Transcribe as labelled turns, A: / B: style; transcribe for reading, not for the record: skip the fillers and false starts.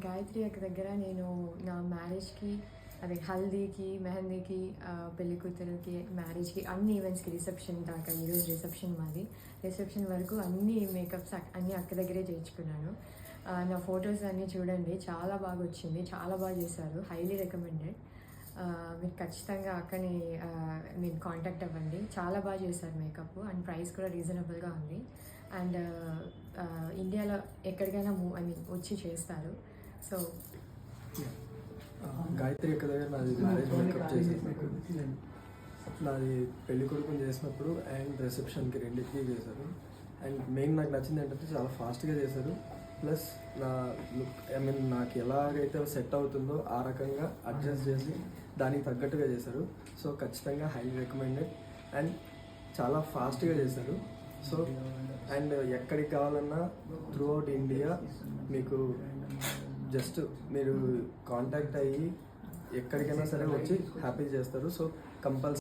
A: గాయత్రి అక్క దగ్గర నేను నా మ్యారేజ్కి, అదే హల్దీకి, మెహందీకి, పెళ్లి కూతురుకి, మ్యారేజ్కి, అన్ని ఈవెంట్స్కి, రిసెప్షన్ దాకా, ఈరోజు రిసెప్షన్ మాది, రిసెప్షన్ వరకు అన్ని మేకప్స్ అన్నీ అక్క దగ్గరే చేయించుకున్నాను. నా ఫొటోస్ అన్నీ చూడండి, చాలా బాగా వచ్చింది, చాలా బాగా చేశారు, హైలీ రికమెండెడ్. మీరు ఖచ్చితంగా అక్కని మీరు కాంటాక్ట్ అవ్వండి, చాలా బాగా చేశారు మేకప్, అండ్ ప్రైస్ కూడా రీజనబుల్గా ఉంది. అండ్ ఇండియాలో ఎక్కడికైనా వచ్చి చేస్తారు. సో
B: గాయత్రి యొక్క దగ్గర నాది మ్యారేజ్ మేకప్ చేశాను. నాది పెళ్లి కొడుకుని చేసినప్పుడు అండ్ రిసెప్షన్కి రెండింటికి చేశారు. అండ్ మెయిన్ నాకు నచ్చింది ఏంటంటే చాలా ఫాస్ట్గా చేశారు. ప్లస్ నా లుక్ నాకు ఎలాగైతే సెట్ అవుతుందో ఆ రకంగా అడ్జస్ట్ చేసి దానికి తగ్గట్టుగా చేశారు. సో ఖచ్చితంగా హైలీ రికమెండెడ్ అండ్ చాలా ఫాస్ట్గా చేశారు. సో అండ్ ఎక్కడికి కావాలన్నా త్రూ అవుట్ ఇండియా మీకు జస్ట్ మీరు కాంటాక్ట్ అయ్యి ఎక్కడికైనా సరే వచ్చి హ్యాపీ చేస్తారు. So compulsory